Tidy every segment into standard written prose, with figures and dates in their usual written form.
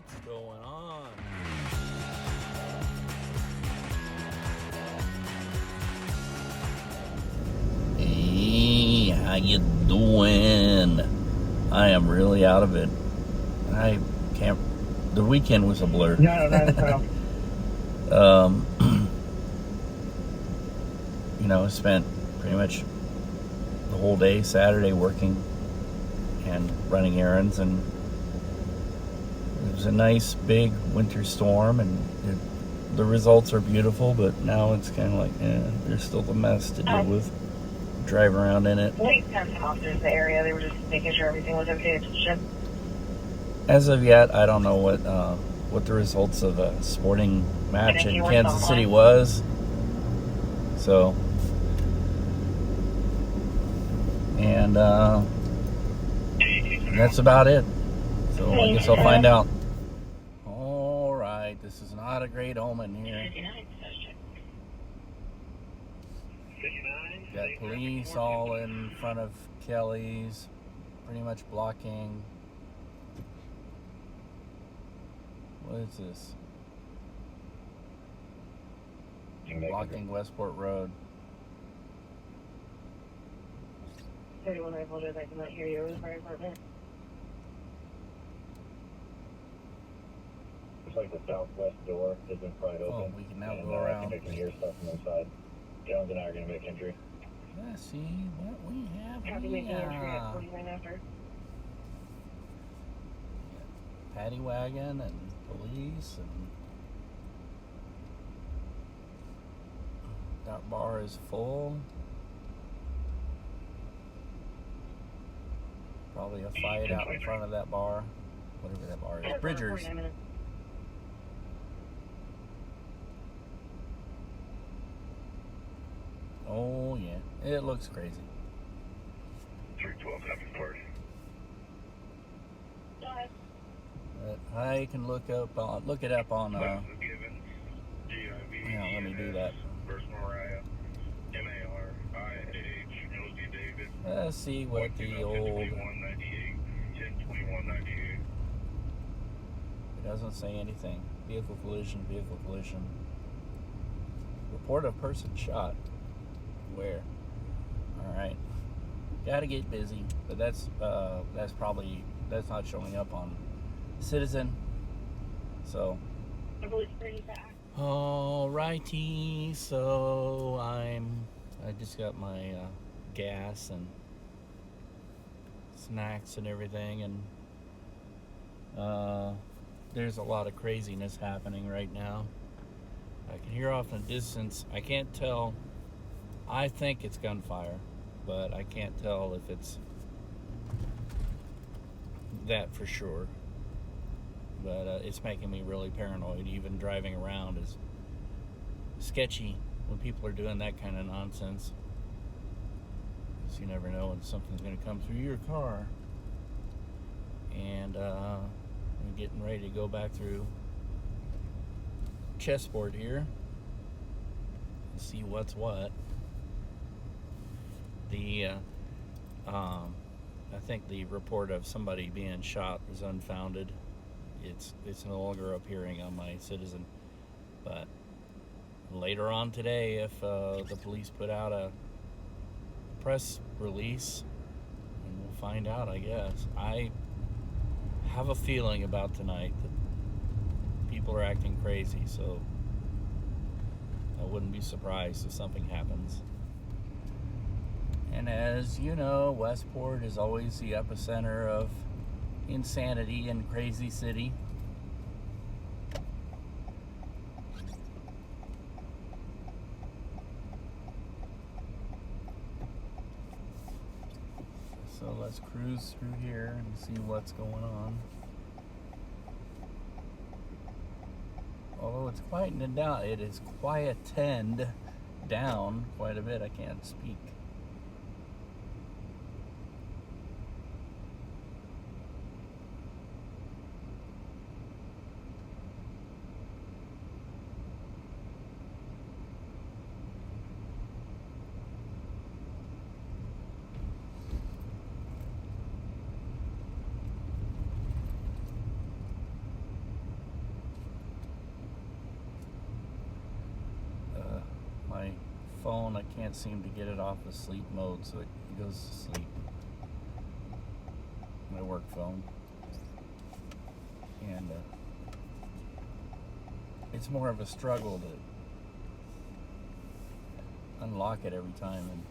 What's going on? Hey, how you doing? I am really out of it. I can't. The weekend was a blur. No, not at all. I spent pretty much the whole day Saturday working and running errands, and it was a nice big winter storm, and the results are beautiful, but now it's kind of like, there's still the mess to deal with. Drive around in it. Late sent some officers to the area. They were just making sure everything was okay. As of yet, I don't know what the results of a sporting match in Kansas City was. So, and that's about it. So I guess I'll find out. All right, this is not a great omen here. Got police all in front of Kelly's, pretty much blocking. What is this? Blocking Westport Road. 31, I apologize, I cannot hear you over the fire department. Looks like the southwest door isn't pried open. Oh, we can now go around. I think I can hear stuff from inside. Jones and I are going to make entry. Let's see what we have Copy, making entry here. at 49 after. Paddy wagon and police, and that bar is full. Probably a fight out in front of that bar, whatever that bar is. Bridgers. Oh yeah, it looks crazy. 312 happy party. But I can look it up on. Let me do that. Let's see what the old. It doesn't say anything. Vehicle collision. Report of person shot. Where? All right. Gotta get busy, but that's not showing up on Citizen. So. All righty. So I just got my gas and snacks and everything, and there's a lot of craziness happening right now. I can hear off in the distance. I can't tell. I think it's gunfire, but I can't tell if it's that for sure. But it's making me really paranoid. Even driving around is sketchy when people are doing that kind of nonsense. So you never know when something's going to come through your car. And I'm getting ready to go back through chessboard here and see what's what. I think the report of somebody being shot is unfounded. It's no longer appearing on my Citizen, but later on today, if the police put out a press release, and we'll find out, I guess. I have a feeling about tonight that people are acting crazy, so I wouldn't be surprised if something happens. And as you know, Westport is always the epicenter of insanity in Crazy City. So let's cruise through here and see what's going on. Although it's quieting down, it is quietened down quite a bit. I can't speak. phone, I can't seem to get it off of sleep mode, so it goes to sleep. My work phone. And it's more of a struggle to unlock it every time. And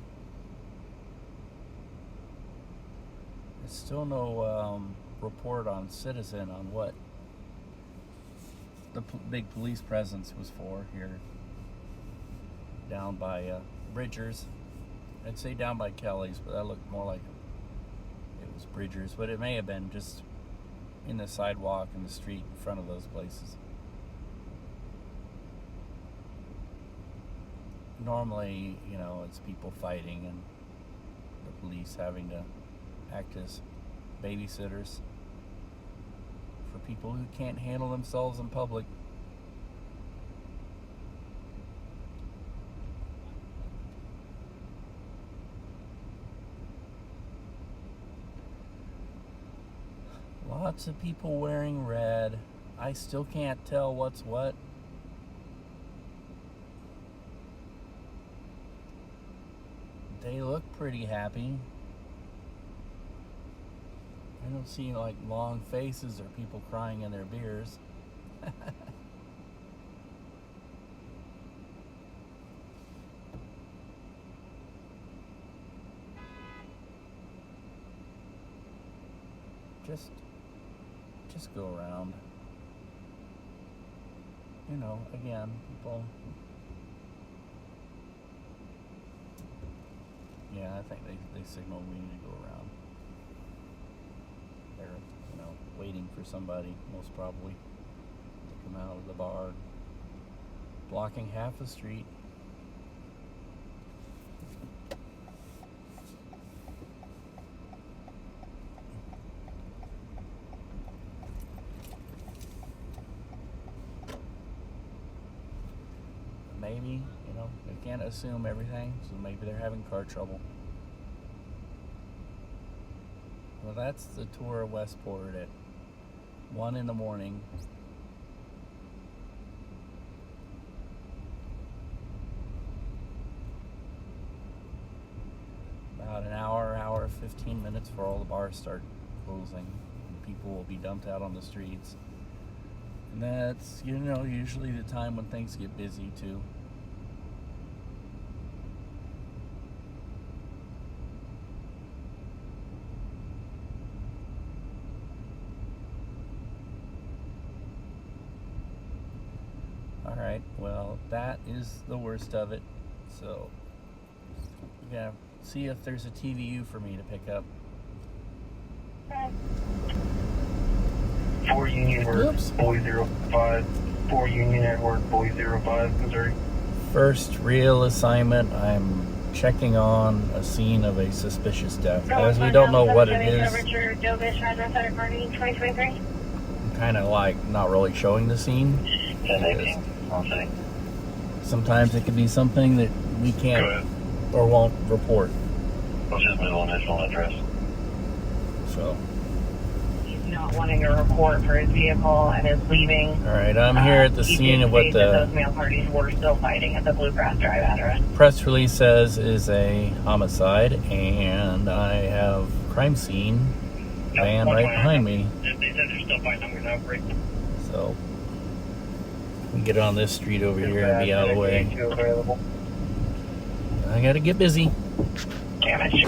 there's still no report on Citizen on what the big police presence was for here down by Bridgers. I'd say down by Kelly's, but that looked more like it was Bridgers, but it may have been just in the sidewalk in the street in front of those places. Normally, you know, it's people fighting and the police having to act as babysitters for people who can't handle themselves in public. Lots of people wearing red. I still can't tell what's what. They look pretty happy. I don't see like long faces or people crying in their beers. Just go around. You know, again, people. Yeah, I think they signal we need to go around. They're, you know, waiting for somebody, most probably, to come out of the bar, blocking half the street. Maybe, you know, they can't assume everything, so maybe they're having car trouble. Well, that's the tour of Westport at 1 in the morning. About an hour 15 minutes before all the bars start closing. And people will be dumped out on the streets. And that's, you know, usually the time when things get busy too. Alright, well, that is the worst of it. So, yeah, see if there's a TVU for me to pick up. 4 Union Work, Boy 05. 4 Union at Work, Boy 05, Missouri. First real assignment, I'm checking on a scene of a suspicious death. As we don't know what it is, I'm kind of like not really showing the scene. Sometimes it could be something that we can't or won't report. What's his middle initial address? So. Not wanting a report for his vehicle and is leaving. All right, I'm here at the scene of what those male parties were still fighting at the Bluegrass Drive address. Press release says is a homicide, and I have crime scene van right behind me. If they said they're still fighting, I'm going to break them. So we can get on this street over here and be out of the way. I got to get busy. Damage.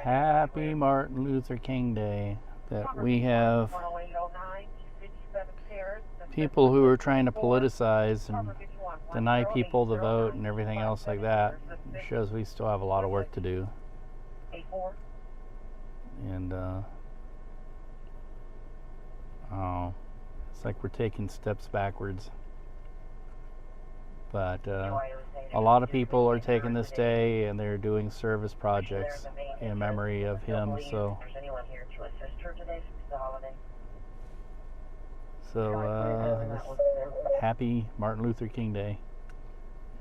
Happy Martin Luther King Day. That we have people who are trying to politicize and deny people the vote and everything else like that. It shows we still have a lot of work to do. And it's like we're taking steps backwards. But a lot of people are taking this day and they're doing service projects in memory of him. So happy Martin Luther King Day.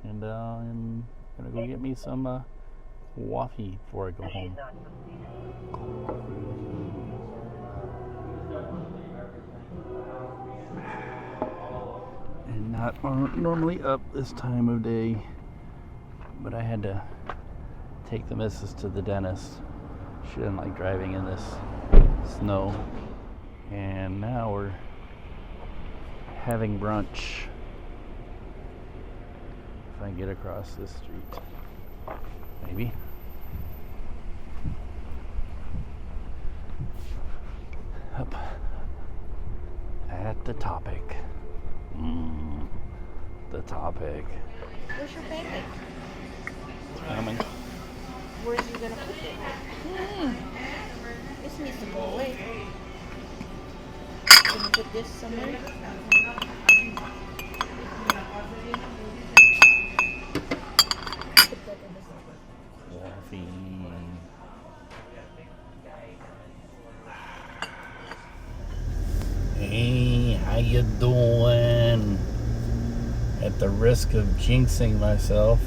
And I'm gonna go get me some coffee before I go home. And not normally up this time of day, but I had to take the missus to the dentist. She didn't like driving in this snow. And now we're having brunch. If I can get across this street, maybe. Up at the topic. The topic. Where's your pancake? It's coming. Where's you gonna put it? This needs to go away. Can you put this somewhere? Coffee. Hey, how you doing? At the risk of jinxing myself,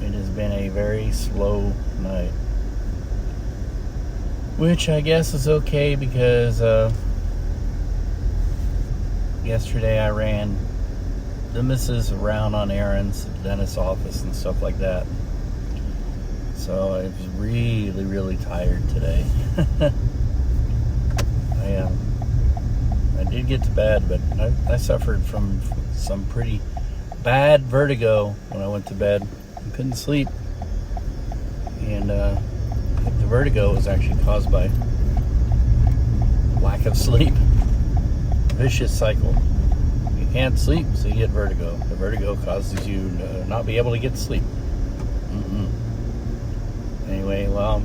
it has been a very slow night. Which I guess is okay because yesterday I ran the missus around on errands at the dentist's office and stuff like that. So I was really, really tired today. I did get to bed, but I suffered from some pretty bad vertigo when I went to bed. I couldn't sleep. And the vertigo was actually caused by lack of sleep. Vicious cycle. You can't sleep, so you get vertigo. The vertigo causes you to not be able to get sleep. Anyway, well,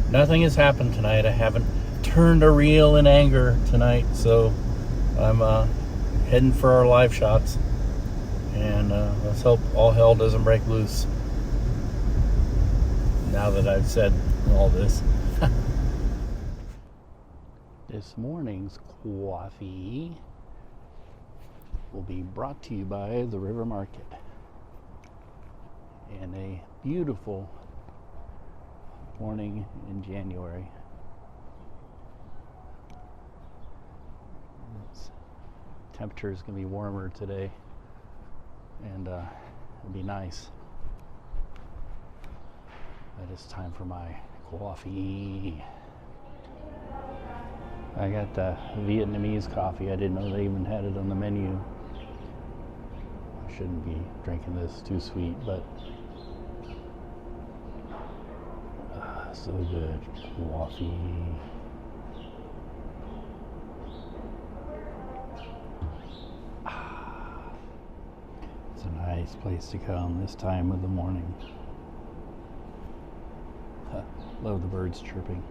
nothing has happened tonight. I haven't turned a reel in anger tonight, so I'm heading for our live shots. And let's hope all hell doesn't break loose. Now that I've said all this. This morning's coffee will be brought to you by the River Market and a beautiful morning in January. Temperature is going to be warmer today, and it'll be nice. But it's time for my coffee. I got Vietnamese coffee. I didn't know they even had it on the menu. I shouldn't be drinking this, too sweet, but so good. Coffee. It's a nice place to come this time of the morning. Love the birds chirping.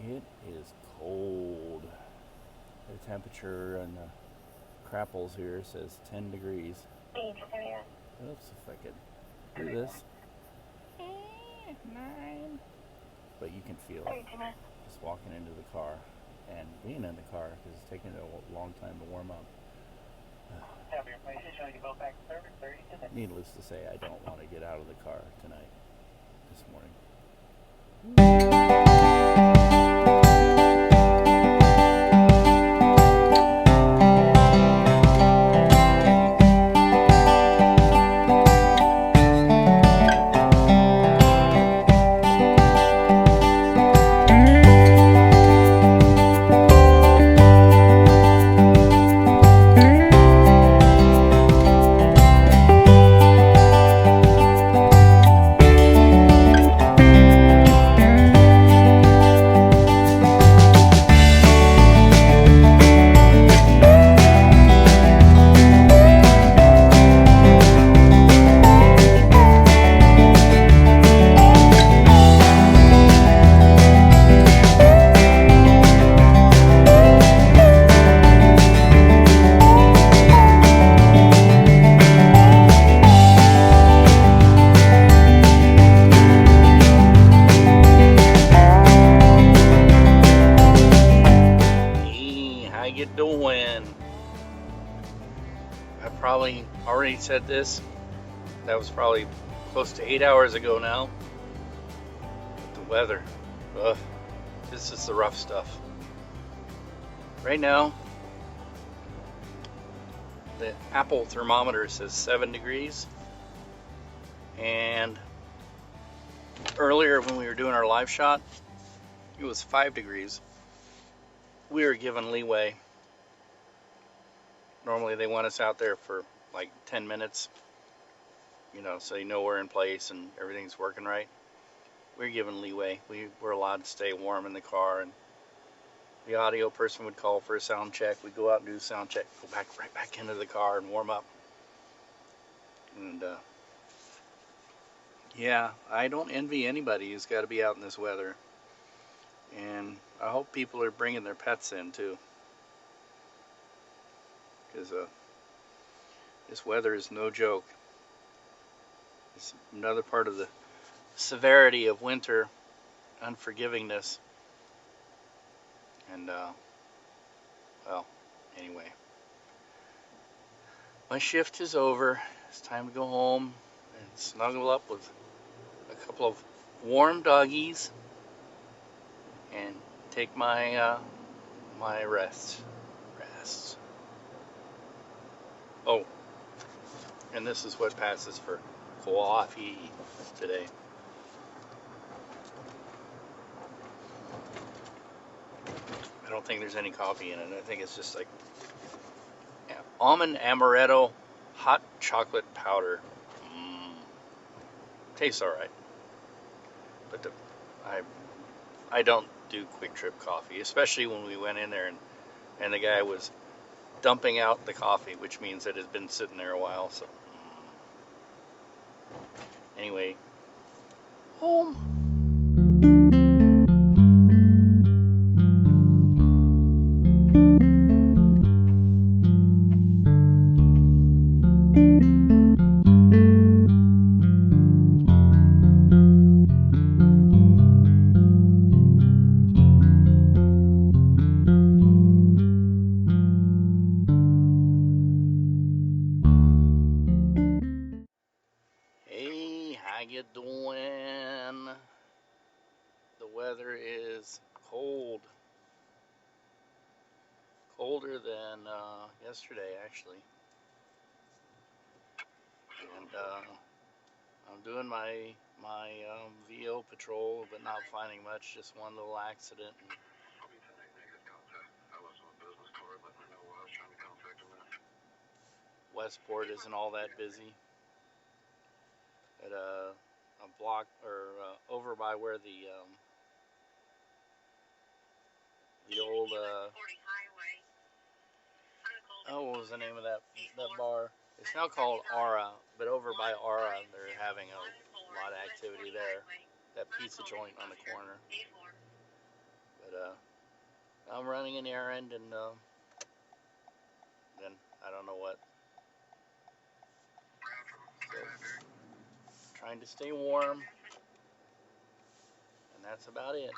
It is cold. The temperature and the crapples here says 10 degrees. Oops, if I could do this. 9. But you can feel it just walking into the car and being in the car because it's taking a long time to warm up. Needless to say, I don't want to get out of the car tonight, this morning. already said this. That was probably close to 8 hours ago now. The weather. Ugh. This is the rough stuff. Right now, the Apple thermometer says 7 degrees. And earlier when we were doing our live shot, it was 5 degrees. We were given leeway. Normally they want us out there for like 10 minutes, you know, so you know we're in place and everything's working right. We're given leeway. We were allowed to stay warm in the car, and the audio person would call for a sound check. We'd go out and do a sound check, go right back into the car and warm up. And yeah, I don't envy anybody who's got to be out in this weather. And I hope people are bringing their pets in too, because this weather is no joke. It's another part of the severity of winter, unforgivingness. And well, anyway, my shift is over. It's time to go home and snuggle up with a couple of warm doggies and take my my rest. Oh, and this is what passes for coffee today. I don't think there's any coffee in it. I think it's just like almond amaretto hot chocolate powder. Tastes all right, but I don't do Quick Trip coffee, especially when we went in there and the guy was dumping out the coffee, which means that it's been sitting there a while. So anyway, home. How you doing? The weather is cold. Colder than yesterday, actually. And I'm doing my VO patrol, but not finding much. Just one little accident. And Westport isn't all that busy. At a block or over by where the old what was the name of that bar? It's now called Aura, but over by Aura they're having a lot of activity there. That pizza joint on the corner. But I'm running an errand, and then I don't know what. So, trying to stay warm, and that's about it.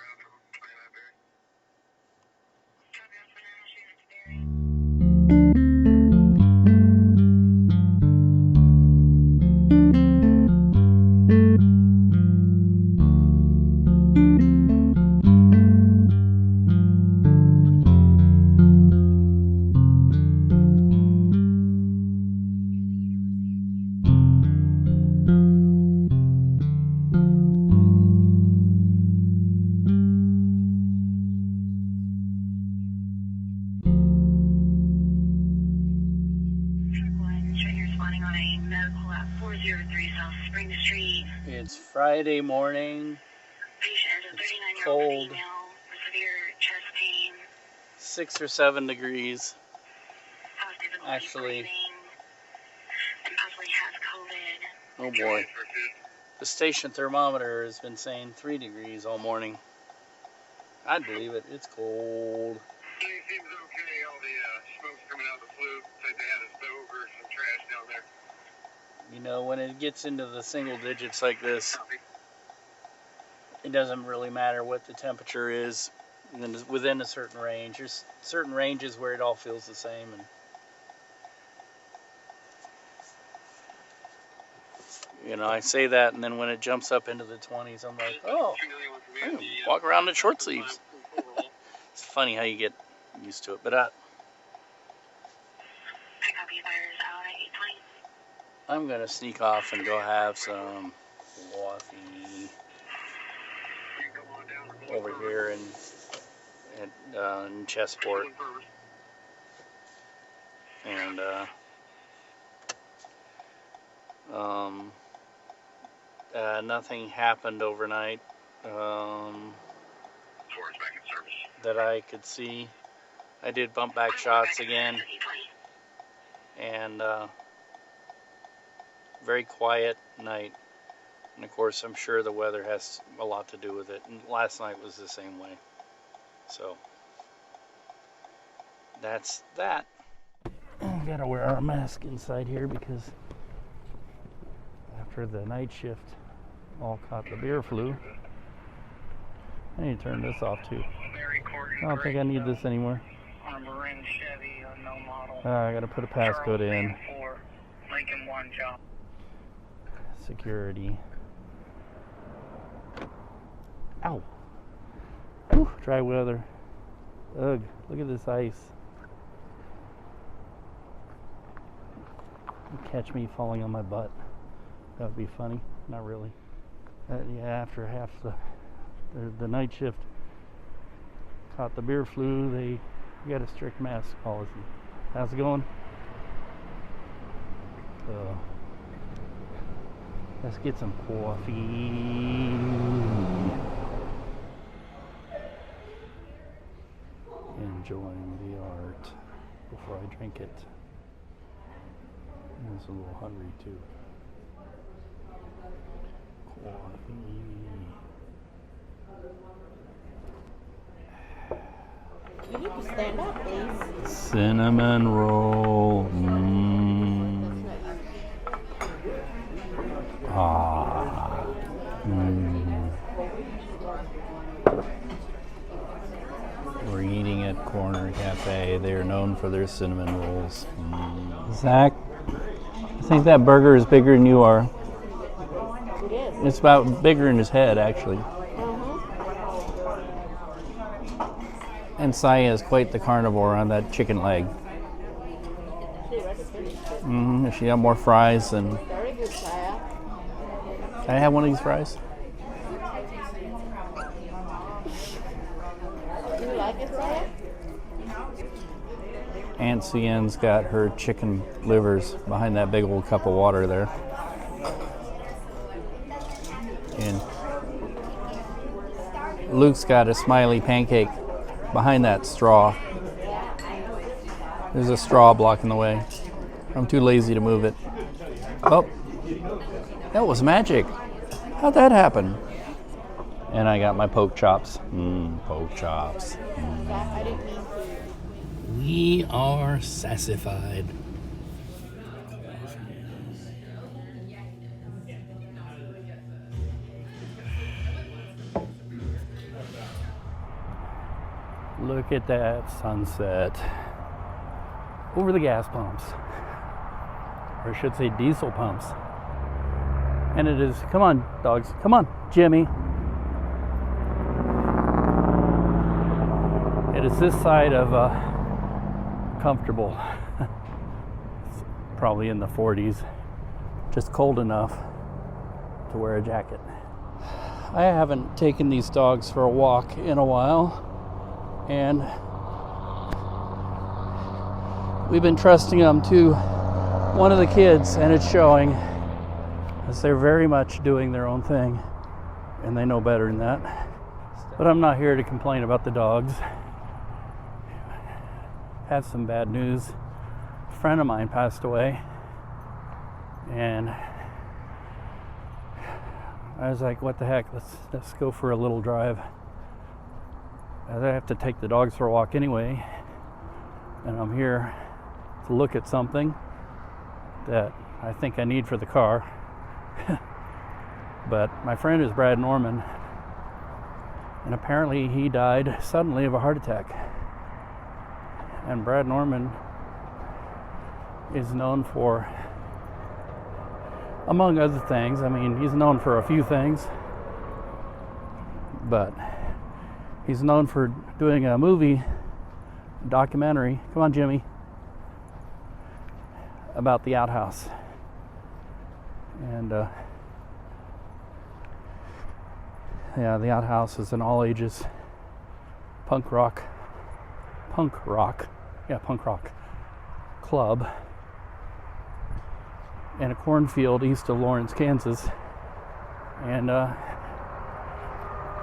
It's Friday morning. It's cold. 6 or 7 degrees. Actually, oh boy. The station thermometer has been saying 3 degrees all morning. I'd believe it. It's cold. It seems okay. All the smoke's coming out of the flue. Said they had a stove or some trash down there. You know, when it gets into the single digits like this, it doesn't really matter what the temperature is. And then within a certain range, there's certain ranges where it all feels the same. And You know, I say that, and then when it jumps up into the 20s, I'm like, oh, I can walk around in short sleeves. It's funny how you get used to it. But I'm going to sneak off and go have some coffee over here in Chessport. And nothing happened overnight that I could see. I did bump back shots again, and very quiet night. And of course, I'm sure the weather has a lot to do with it. And last night was the same way. So that's that. I gotta wear our mask inside here because after the night shift, all caught the beer flu. I need to turn this off too. I don't think I need this anymore. I gotta put a passcode in. Security. Ow! Whew, dry weather. Ugh, look at this ice. Catch me falling on my butt. That would be funny. Not really. Yeah, after half the night shift caught the beer flu, they got a strict mask policy. How's it going? Let's get some coffee. Enjoying the art before I drink it. I'm a little hungry too. Coffee. You need to stand up, please. Cinnamon roll. We're eating at Corner Cafe. They are known for their cinnamon rolls. Zach, I think that burger is bigger than you are. It is. It's about bigger in his head, actually. And Sai is quite the carnivore on that chicken leg. If she had more fries, then... Very good, Saya. Can I have one of these fries? Do you like it, Saya? Aunt Cien's got her chicken livers behind that big old cup of water there. And Luke's got a smiley pancake behind that straw. There's a straw blocking the way. I'm too lazy to move it. Oh, that was magic. How'd that happen? And I got my poke chops. Poke chops. I didn't mean to. We are sassified. Look at that sunset over the gas pumps, or I should say diesel pumps. And it is, come on dogs, come on Jimmy. It is this side of comfortable. It's probably in the 40s, just cold enough to wear a jacket. I haven't taken these dogs for a walk in a while, and we've been trusting them to one of the kids, and it's showing, as they're very much doing their own thing, and they know better than that. But I'm not here to complain about the dogs. Have some bad news. A friend of mine passed away, and I was like, what the heck, let's go for a little drive. I have to take the dogs for a walk anyway, and I'm here to look at something that I think I need for the car. But my friend is Brad Norman, and apparently he died suddenly of a heart attack. And Brad Norman is known for among other things. I mean, he's known for a few things, but he's known for doing a movie, documentary. Come on, Jimmy. About the outhouse. And yeah, the outhouse is an all ages punk rock club in a cornfield east of Lawrence, Kansas. And there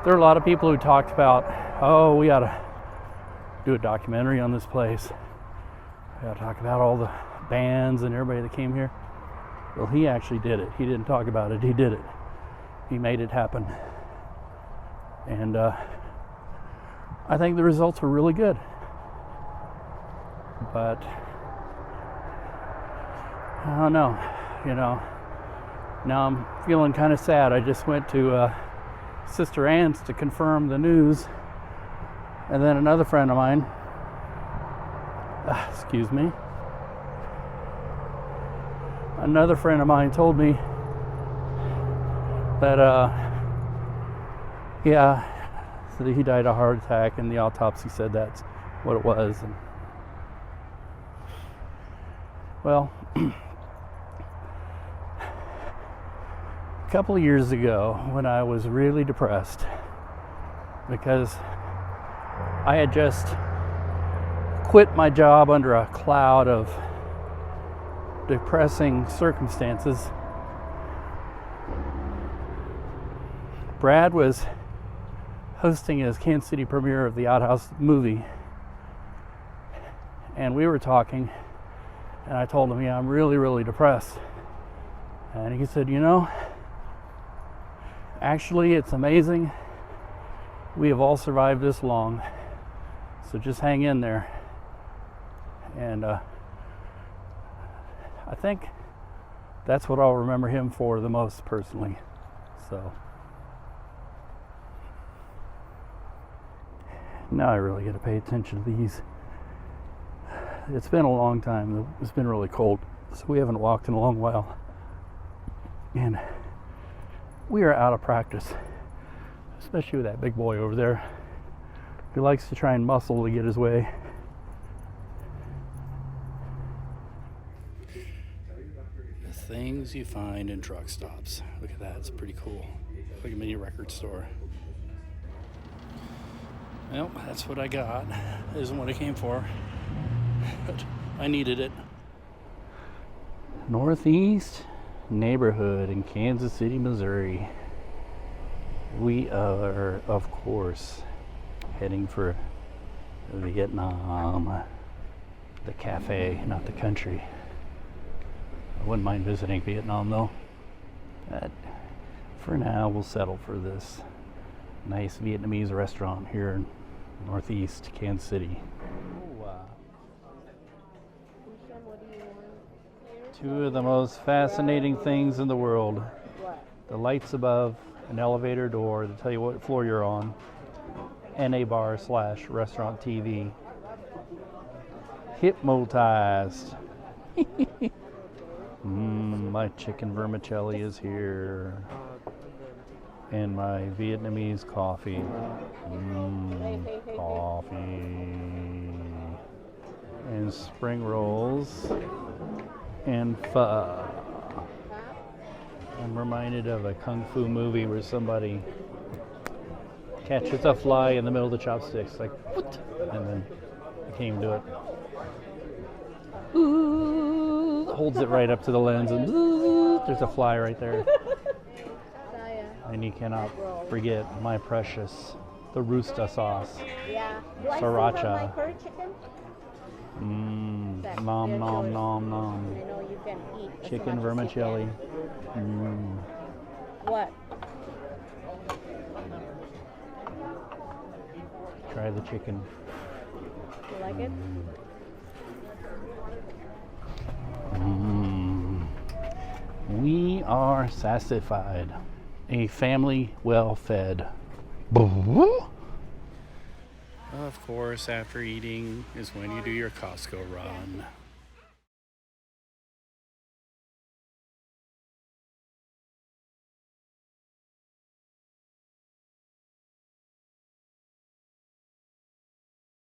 are a lot of people who talked about, oh, we ought to do a documentary on this place. We ought to talk about all the bands and everybody that came here. Well, he actually did it. He didn't talk about it, he did it. He made it happen. And I think the results were really good. But I don't know, now I'm feeling kind of sad. I just went to Sister Ann's to confirm the news, and then another friend of mine, another friend of mine told me that so he died of a heart attack, and the autopsy said that's what it was. And, well, a couple of years ago, when I was really depressed because I had just quit my job under a cloud of depressing circumstances, Brad was hosting his Kansas City premiere of the Outhouse movie, and we were talking, and I told him, I'm really, really depressed. And he said, actually, it's amazing we have all survived this long, so just hang in there. And I think that's what I'll remember him for the most, personally. So now I really got to pay attention to these. It's been a long time. It's been really cold, so we haven't walked in a long while. And we are out of practice, especially with that big boy over there who likes to try and muscle to get his way. The things you find in truck stops. Look at that, it's pretty cool. Like a mini record store. Well, that's what I got. It isn't what I came for, but I needed it. Northeast neighborhood in Kansas City, Missouri. We are, of course, heading for Vietnam. The cafe, not the country. I wouldn't mind visiting Vietnam, though. But for now, we'll settle for this nice Vietnamese restaurant here in Northeast Kansas City. Two of the most fascinating things in the world. The lights above an elevator door to tell you what floor you're on, and a bar/restaurant TV. Hypnotized. My chicken vermicelli is here. And my Vietnamese coffee. Coffee. And spring rolls. And pho. I'm reminded of a kung fu movie where somebody catches a fly in the middle of the chopsticks, like, what? And then they can't even do it. Ooh, holds it right up to the lens, and there's a fly right there. And you cannot forget my precious, the rooster sauce. Yeah. Sriracha. Curry chicken? Nom nom nom nom. I know you can eat as Chicken much as vermicelli. you can. What? Try the chicken. You like it? We are sassified. A family well fed. Of course, after eating is when you do your Costco run.